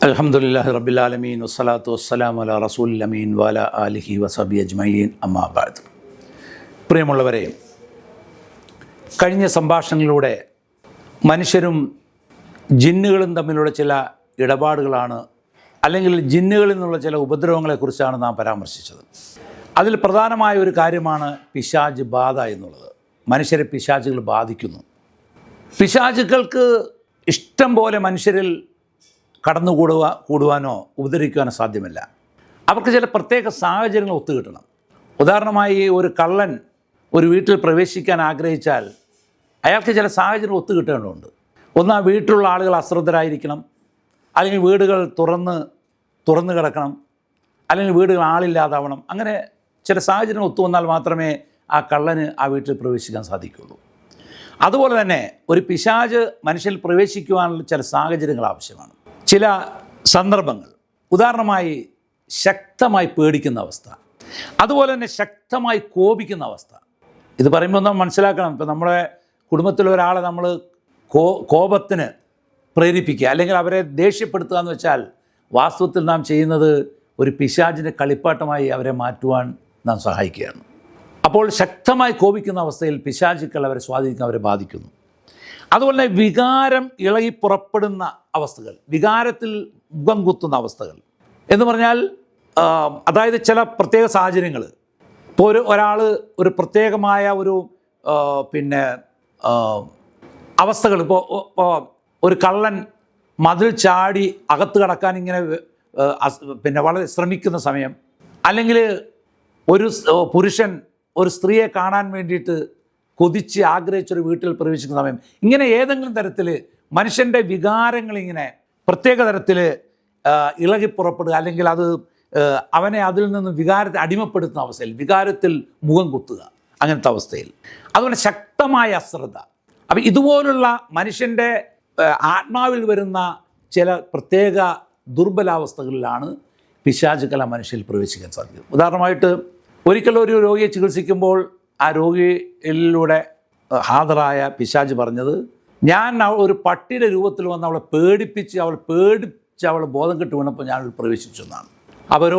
അൽഹംദുലില്ലാഹി റബ്ബിൽ ആലമീൻ വസ്സലാത്തു വസ്സലാമു അലാ റസൂലിൽ അമീൻ വഅലാ ആലിഹി വസഹ്ബിഹി അജ്മഈൻ അമ്മാ ബഅദ്. പ്രിയമുള്ളവരെ, കഴിഞ്ഞ സംഭാഷണങ്ങളിലൂടെ മനുഷ്യരും ജിന്നുകളും തമ്മിലുള്ള ചില ഇടപാടുകളാണ്, അല്ലെങ്കിൽ ജിന്നുകളിൽ നിന്നുള്ള ചില ഉപദ്രവങ്ങളെക്കുറിച്ചാണ് നാം പരാമർശിച്ചത്. അതിൽ പ്രധാനമായ ഒരു കാര്യമാണ് പിശാച് ബാധ എന്നുള്ളത്. മനുഷ്യരെ പിശാചുകൾ ബാധിക്കുന്നു. പിശാചുക്കൾക്ക് ഇഷ്ടം പോലെ മനുഷ്യരിൽ കൂടുവാനോ ഉപദ്രവിക്കുവാനോ സാധ്യമല്ല. അവർക്ക് ചില പ്രത്യേക സാഹചര്യങ്ങൾ ഒത്തുകിട്ടണം. ഉദാഹരണമായി, ഒരു കള്ളൻ ഒരു വീട്ടിൽ പ്രവേശിക്കാൻ ആഗ്രഹിച്ചാൽ അയാൾക്ക് ചില സാഹചര്യം ഒത്തുകിട്ടേണ്ടതുണ്ട്. ഒന്ന്, ആ വീട്ടിലുള്ള ആളുകൾ അശ്രദ്ധരായിരിക്കണം, അല്ലെങ്കിൽ വീടുകൾ തുറന്ന് കിടക്കണം, അല്ലെങ്കിൽ വീടുകൾ ആളില്ലാതാവണം. അങ്ങനെ ചില സാഹചര്യങ്ങൾ ഒത്തുവന്നാൽ മാത്രമേ ആ കള്ളന് ആ വീട്ടിൽ പ്രവേശിക്കാൻ സാധിക്കുകയുള്ളൂ. അതുപോലെ തന്നെ ഒരു പിശാച് മനുഷ്യൽ പ്രവേശിക്കുവാനുള്ള ചില സാഹചര്യങ്ങൾ ആവശ്യമാണ്. ചില സന്ദർഭങ്ങൾ, ഉദാഹരണമായി ശക്തമായി പേടിക്കുന്ന അവസ്ഥ, അതുപോലെ തന്നെ ശക്തമായി കോപിക്കുന്ന അവസ്ഥ. ഇത് പറയുമ്പോൾ നാം മനസ്സിലാക്കണം, ഇപ്പം നമ്മുടെ കുടുംബത്തിലെ ഒരാളെ നമ്മൾ കോപത്തിന് പ്രേരിപ്പിക്കുക, അല്ലെങ്കിൽ അവരെ ദേഷ്യപ്പെടുത്തുക എന്ന് വെച്ചാൽ വാസ്തവത്തിൽ നാം ചെയ്യുന്നത് ഒരു പിശാചിൻ്റെ കളിപ്പാട്ടമായി അവരെ മാറ്റുവാൻ നാം സഹായിക്കുകയാണ്. അപ്പോൾ ശക്തമായി കോപിക്കുന്ന അവസ്ഥയിൽ പിശാചുക്കൾ അവരെ സ്വാധീനിക്കാൻ, അവരെ ബാധിക്കുന്നു. അതുപോലെ തന്നെ വികാരം ഇളകി പുറപ്പെടുന്ന അവസ്ഥകൾ, വികാരത്തിൽ മുഖം കുത്തുന്ന അവസ്ഥകൾ എന്ന് പറഞ്ഞാൽ, അതായത് ചില പ്രത്യേക സാഹചര്യങ്ങൾ. ഇപ്പോൾ ഒരാൾ ഒരു പ്രത്യേകമായ ഒരു അവസ്ഥകൾ, ഇപ്പോൾ ഒരു കള്ളൻ മതിൽ ചാടി അകത്ത് കടക്കാൻ ഇങ്ങനെ വളരെ ശ്രമിക്കുന്ന സമയം, അല്ലെങ്കിൽ ഒരു പുരുഷൻ ഒരു സ്ത്രീയെ കാണാൻ വേണ്ടിയിട്ട് കൊതിച്ച് ആഗ്രഹിച്ചൊരു വീട്ടിൽ പ്രവേശിക്കുന്ന സമയം, ഇങ്ങനെ ഏതെങ്കിലും തരത്തിൽ മനുഷ്യൻ്റെ വികാരങ്ങളിങ്ങനെ പ്രത്യേക തരത്തിൽ ഇളകിപ്പുറപ്പെടുക, അല്ലെങ്കിൽ അത് അവനെ അതിൽ നിന്ന് വികാരത്തെ അടിമപ്പെടുത്തുന്ന അവസ്ഥയിൽ, വികാരത്തിൽ മുഖം കുത്തുക, അങ്ങനത്തെ അവസ്ഥയിൽ. അതുപോലെ ശക്തമായ അശ്രദ്ധ. അപ്പം ഇതുപോലുള്ള മനുഷ്യൻ്റെ ആത്മാവിൽ വരുന്ന ചില പ്രത്യേക ദുർബലാവസ്ഥകളിലാണ് പിശാചുക്കൾ ആ മനുഷ്യരിൽ പ്രവേശിക്കാൻ സാധിക്കും. ഉദാഹരണമായിട്ട്, ഒരിക്കലും ഒരു രോഗിയെ ചികിത്സിക്കുമ്പോൾ ആ രോഗിയിലൂടെ ഹാജരായ പിശാച് പറഞ്ഞത്, ഞാൻ ഒരു പട്ടിയുടെ രൂപത്തിൽ വന്ന് അവളെ പേടിപ്പിച്ച് അവൾ ബോധം കെട്ട് വീണപ്പോൾ ഞാൻ പ്രവേശിച്ചു എന്നാണ്. അപ്പോൾ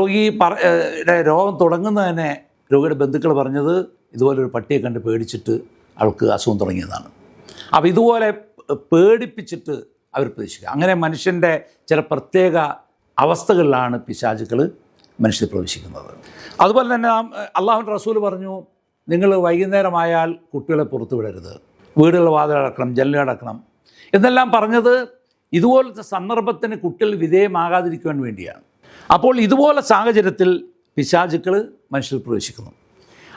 രോഗം തുടങ്ങുന്നത് തന്നെ രോഗിയുടെ ബന്ധുക്കൾ പറഞ്ഞത് ഇതുപോലൊരു പട്ടിയെ കണ്ട് പേടിച്ചിട്ട് അവൾക്ക് അസുഖം തുടങ്ങിയതാണ്. അപ്പോൾ ഇതുപോലെ പേടിപ്പിച്ചിട്ട് അവർ പ്രവേശിക്കുക. അങ്ങനെ മനുഷ്യൻ്റെ ചില പ്രത്യേക അവസ്ഥകളിലാണ് പിശാചുക്കൾ മനുഷ്യർ പ്രവേശിക്കുന്നത്. അതുപോലെ തന്നെ അള്ളാഹുവിൻ്റെ റസൂൽ പറഞ്ഞു, നിങ്ങൾ വൈകുന്നേരമായാൽ കുട്ടികളെ പുറത്തു വിടരുത്, വീടുകൾ വാതിലടക്കണം, ജനലടക്കണം എന്നെല്ലാം പറഞ്ഞത് ഇതുപോലത്തെ സന്ദർഭത്തിന് കുട്ടികൾ വിധേയമാകാതിരിക്കുവാൻ വേണ്ടിയാണ്. അപ്പോൾ ഇതുപോലെ സാഹചര്യത്തിൽ പിശാചുക്കൾ മനുഷ്യർ പ്രവേശിക്കുന്നു.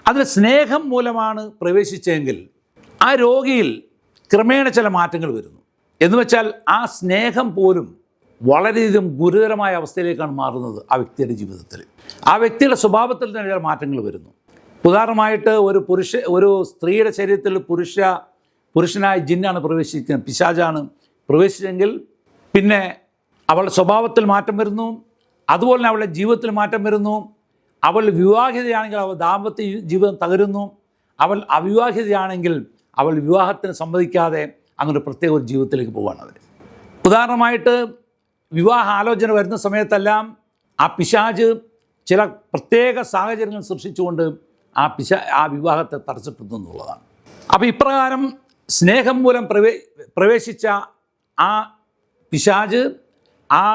അതിൽ സ്നേഹം മൂലമാണ് പ്രവേശിച്ചതെങ്കിൽ ആ രോഗിയിൽ ക്രമേണ ചില മാറ്റങ്ങൾ വരുന്നു. എന്ന് വെച്ചാൽ ആ സ്നേഹം പോലും വളരെയധികം ഗുരുതരമായ അവസ്ഥയിലേക്കാണ് മാറുന്നത് ആ വ്യക്തിയുടെ ജീവിതത്തിൽ. ആ വ്യക്തിയുടെ സ്വഭാവത്തിൽ തന്നെ ചില മാറ്റങ്ങൾ വരുന്നു. ഉദാഹരണമായിട്ട്, ഒരു സ്ത്രീയുടെ ശരീരത്തിൽ പുരുഷനായ ജിന്നാണ് പ്രവേശിക്കുന്നത്, പിശാചാണ് പ്രവേശിച്ചെങ്കിൽ പിന്നെ അവളുടെ സ്വഭാവത്തിൽ മാറ്റം വരുന്നു. അതുപോലെ തന്നെ അവളുടെ ജീവിതത്തിൽ മാറ്റം വരുന്നു. അവൾ വിവാഹിതയാണെങ്കിൽ അവൾ ദാമ്പത്യ ജീവിതം തകരുന്നു. അവൾ അവിവാഹിതയാണെങ്കിൽ അവൾ വിവാഹത്തിന് സമ്മതിക്കാതെ അങ്ങനെ പ്രത്യേക ഒരു ജീവിതത്തിലേക്ക് പോവുകയാണ് അവർ. ഉദാഹരണമായിട്ട്, വിവാഹ ആലോചന വരുന്ന സമയത്തെല്ലാം ആ പിശാച് ചില പ്രത്യേക സാഹചര്യങ്ങൾ സൃഷ്ടിച്ചുകൊണ്ട് ആ വിവാഹത്തെ തടസ്സപ്പെടുത്തുന്നു എന്നുള്ളതാണ്. അപ്പോൾ ഇപ്രകാരം സ്നേഹം മൂലം പ്രവേശിച്ച ആ പിശാച് ആ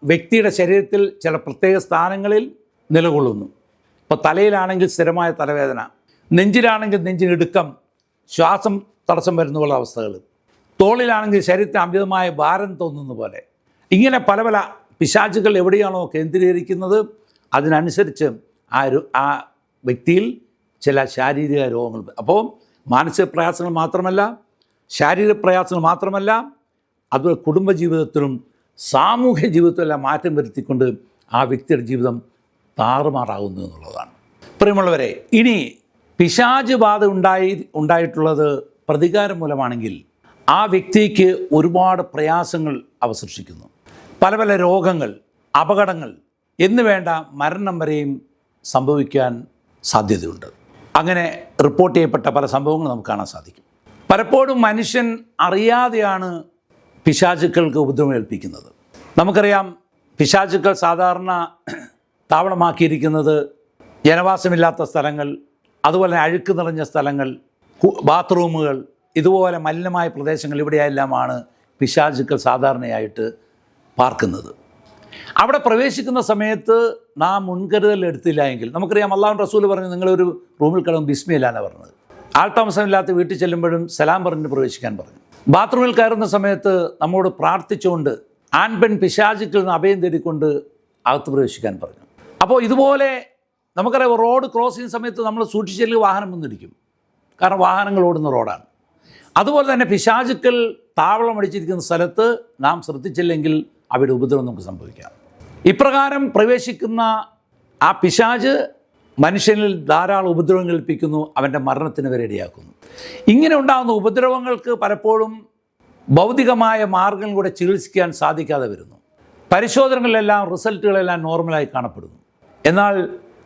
വ്യക്തിയുടെ ശരീരത്തിൽ ചില പ്രത്യേക സ്ഥാനങ്ങളിൽ നിലകൊള്ളുന്നു. ഇപ്പോൾ തലയിലാണെങ്കിൽ സ്ഥിരമായ തലവേദന, നെഞ്ചിലാണെങ്കിൽ നെഞ്ചിനിടുക്കം, ശ്വാസം തടസ്സം വരുന്നുള്ള അവസ്ഥകൾ, തോളിലാണെങ്കിൽ ശരീരത്തിന് അമിതമായ ഭാരം തോന്നുന്ന പോലെ, ഇങ്ങനെ പല പല പിശാചുകൾ എവിടെയാണോ കേന്ദ്രീകരിക്കുന്നത് അതിനനുസരിച്ച് ആ വ്യക്തിയിൽ ചില ശാരീരിക രോഗങ്ങൾ. അപ്പോൾ മാനസിക പ്രയാസങ്ങൾ മാത്രമല്ല, ശാരീരിക പ്രയാസങ്ങൾ മാത്രമല്ല, അതുപോലെ കുടുംബജീവിതത്തിലും സാമൂഹ്യ ജീവിതത്തിലെല്ലാം മാറ്റം വരുത്തിക്കൊണ്ട് ആ വ്യക്തിയുടെ ജീവിതം താറുമാറാകുന്നു എന്നുള്ളതാണ്. പ്രിയമുള്ളവരെ, ഇനി പിശാച് ബാധ ഉണ്ടായിട്ടുള്ളത് പ്രതികാരം മൂലമാണെങ്കിൽ ആ വ്യക്തിക്ക് ഒരുപാട് പ്രയാസങ്ങൾ അവ സൃഷ്ടിക്കുന്നു. പല പല രോഗങ്ങൾ, അപകടങ്ങൾ എന്ന് വേണ്ട മരണം വരെയും സംഭവിക്കാൻ സാധ്യതയുണ്ട്. അങ്ങനെ റിപ്പോർട്ട് ചെയ്യപ്പെട്ട പല സംഭവങ്ങളും നമുക്ക് കാണാൻ സാധിക്കും. പലപ്പോഴും മനുഷ്യൻ അറിയാതെയാണ് പിശാചുക്കൾക്ക് ഉപദ്രവം ഏൽപ്പിക്കുന്നത്. നമുക്കറിയാം, പിശാചുക്കൾ സാധാരണ താവളമാക്കിയിരിക്കുന്നത് ജനവാസമില്ലാത്ത സ്ഥലങ്ങൾ, അതുപോലെ അഴുക്ക് നിറഞ്ഞ സ്ഥലങ്ങൾ, ബാത്റൂമുകൾ, ഇതുപോലെ മലിനമായ പ്രദേശങ്ങൾ, ഇവിടെയെല്ലാമാണ് പിശാചുക്കൾ സാധാരണയായിട്ട് പാർക്കുന്നത്. അവിടെ പ്രവേശിക്കുന്ന സമയത്ത് നാം മുൻകരുതൽ എടുത്തില്ല എങ്കിൽ, നമുക്കറിയാം അല്ലാഹുവിൻ്റെ റസൂൽ പറഞ്ഞു, നിങ്ങളൊരു റൂമിൽ കിടന്ന് ബിസ്മില്ലാന്നാണ് പറഞ്ഞത്. ആൾതാമസമില്ലാത്ത വീട്ടിൽ ചെല്ലുമ്പോഴും സലാം പറഞ്ഞിട്ട് പ്രവേശിക്കാൻ പറഞ്ഞു. ബാത്റൂമിൽ കയറുന്ന സമയത്ത് നമ്മോട് പ്രാർത്ഥിച്ചുകൊണ്ട് ആൺ പെൺ പിശാചുക്കളിൽ നിന്ന് അഭയം തേടിക്കൊണ്ട് അകത്ത് പ്രവേശിക്കാൻ പറഞ്ഞു. അപ്പോൾ ഇതുപോലെ നമുക്കറിയാം, റോഡ് ക്രോസ് ചെയ്യുന്ന സമയത്ത് നമ്മൾ സൂക്ഷിച്ചില്ലെങ്കിൽ വാഹനം വന്നിടിക്കും, കാരണം വാഹനങ്ങൾ ഓടുന്ന റോഡാണ്. അതുപോലെ തന്നെ പിശാചുക്കൾ താവളം അടിച്ചിരിക്കുന്ന സ്ഥലത്ത് നാം ശ്രദ്ധിച്ചില്ലെങ്കിൽ അവയുടെ ഉപദ്രവം നമുക്ക് സംഭവിക്കാം. ഇപ്രകാരം പ്രവേശിക്കുന്ന ആ പിശാച് മനുഷ്യനിൽ ധാരാളം ഉപദ്രവങ്ങൾ ഏൽപ്പിക്കുന്നു, അവൻ്റെ മരണത്തിന് വരെ ഇടയാക്കുന്നു. ഇങ്ങനെ ഉണ്ടാകുന്ന ഉപദ്രവങ്ങൾക്ക് പലപ്പോഴും ഭൗതികമായ മാർഗങ്ങളിലൂടെ ചികിത്സിക്കാൻ സാധിക്കാതെ വരുന്നു. പരിശോധനകളിലെല്ലാം റിസൾട്ടുകളെല്ലാം നോർമലായി കാണപ്പെടുന്നു, എന്നാൽ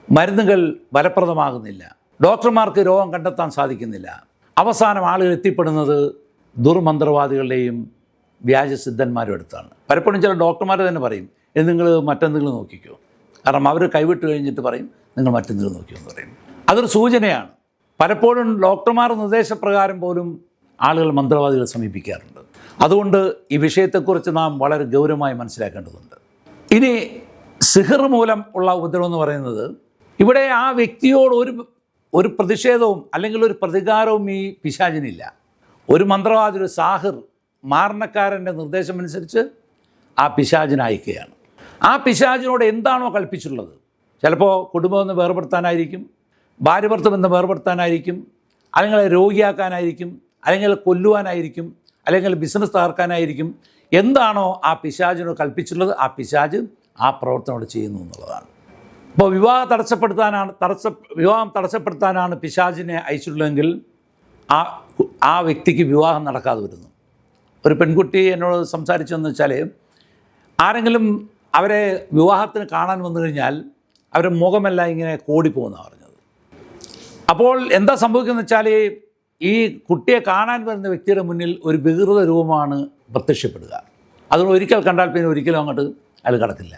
മരുന്നുകൾ ഫലപ്രദമാകുന്നില്ല, ഡോക്ടർമാർക്ക് രോഗം കണ്ടെത്താൻ സാധിക്കുന്നില്ല. അവസാനം ആളുകൾ എത്തിപ്പെടുന്നത് ദുർമന്ത്രവാദികളുടെയും വ്യാജസിദ്ധന്മാരും അടുത്താണ്. പലപ്പോഴും ചില ഡോക്ടർമാർ തന്നെ പറയും, ഇത് നിങ്ങൾ മറ്റെന്തെങ്കിലും നോക്കിക്കോ, കാരണം അവർ കൈവിട്ട് കഴിഞ്ഞിട്ട് പറയും നിങ്ങൾ മറ്റെന്തെങ്കിലും നോക്കിയോ എന്ന് പറയും. അതൊരു സൂചനയാണ്. പലപ്പോഴും ഡോക്ടർമാർ നിർദ്ദേശപ്രകാരം പോലും ആളുകൾ മന്ത്രവാദികളെ സമീപിക്കാറുണ്ട്. അതുകൊണ്ട് ഈ വിഷയത്തെക്കുറിച്ച് നാം വളരെ ഗൗരവമായി മനസ്സിലാക്കേണ്ടതുണ്ട്. ഇനി സിഹർ മൂലം ഉള്ള ഉപദ്രവം എന്ന് പറയുന്നത്, ഇവിടെ ആ വ്യക്തിയോട് ഒരു പ്രതിഷേധവും അല്ലെങ്കിൽ ഒരു പ്രതികാരവും ഈ പിശാചിനില്ല. ഒരു മന്ത്രവാദി, ഒരു സാഹിർ, മാരണക്കാരൻ്റെ നിർദ്ദേശമനുസരിച്ച് ആ പിശാചിനെ അയക്കുകയാണ്. ആ പിശാചിനോട് എന്താണോ കൽപ്പിച്ചിട്ടുള്ളത്, ചിലപ്പോൾ കുടുംബം എന്ന് വേർപെടുത്താനായിരിക്കും, ഭാര്യ ഭർത്തൃബന്ധം വേർപെടുത്താനായിരിക്കും, അല്ലെങ്കിൽ രോഗിയാക്കാനായിരിക്കും, അല്ലെങ്കിൽ കൊല്ലുവാനായിരിക്കും, അല്ലെങ്കിൽ ബിസിനസ് തകർക്കാനായിരിക്കും. എന്താണോ ആ പിശാചിനോട് കൽപ്പിച്ചിട്ടുള്ളത്, ആ പിശാച് ആ പ്രവർത്തനോട് ചെയ്യുന്നു എന്നുള്ളതാണ്. ഇപ്പോൾ വിവാഹം തടസ്സപ്പെടുത്താനാണ് പിശാചിനെ അയച്ചിട്ടുള്ളതെങ്കിൽ ആ വ്യക്തിക്ക് വിവാഹം നടക്കാതെ വരുന്നു. ഒരു പെൺകുട്ടി എന്നോട് സംസാരിച്ചതെന്ന് വെച്ചാൽ, ആരെങ്കിലും അവരെ വിവാഹത്തിന് കാണാൻ വന്നു കഴിഞ്ഞാൽ അവരുടെ മുഖമെല്ലാം ഇങ്ങനെ കോടിപ്പോകുന്നതാണ് പറഞ്ഞത്. അപ്പോൾ എന്താ സംഭവിക്കുന്നത് വെച്ചാൽ, ഈ കുട്ടിയെ കാണാൻ വരുന്ന വ്യക്തിയുടെ മുന്നിൽ ഒരു വികൃത രൂപമാണ് പ്രത്യക്ഷപ്പെടുക. അതുകൊണ്ട് ഒരിക്കൽ കണ്ടാൽ പിന്നെ ഒരിക്കലും അങ്ങോട്ട് അയാൾ കടക്കില്ല.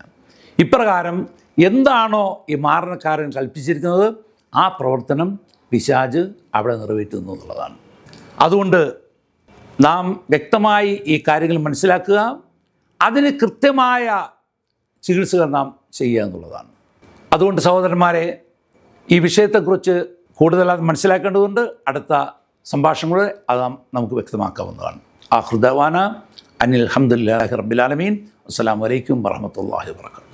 ഇപ്രകാരം എന്താണോ ഈ മാരണക്കാരൻ കൽപ്പിച്ചിരിക്കുന്നത്, ആ പ്രവർത്തനം പിശാച് അവിടെ നിറവേറ്റുന്നു എന്നുള്ളതാണ്. അതുകൊണ്ട് നാം വ്യക്തമായി ഈ കാര്യങ്ങൾ മനസ്സിലാക്കുക, അതിന് കൃത്യമായ ചികിത്സകൾ നാം ചെയ്യുക എന്നുള്ളതാണ്. അതുകൊണ്ട് സഹോദരന്മാരെ, ഈ വിഷയത്തെക്കുറിച്ച് കൂടുതലായി മനസ്സിലാക്കേണ്ടതുണ്ട്. അടുത്ത സംഭാഷണങ്ങളെ അത് നമുക്ക് വ്യക്തമാക്കാവുന്നതാണ്. ആഖിറു ദഅ്വാനാ അനിൽ ഹംദുലില്ലാഹി റബ്ബിൽ ആലമീൻ. അസ്സലാമു അലൈക്കും വറഹ്മത്തുള്ളാഹി വബറകാതുഹു.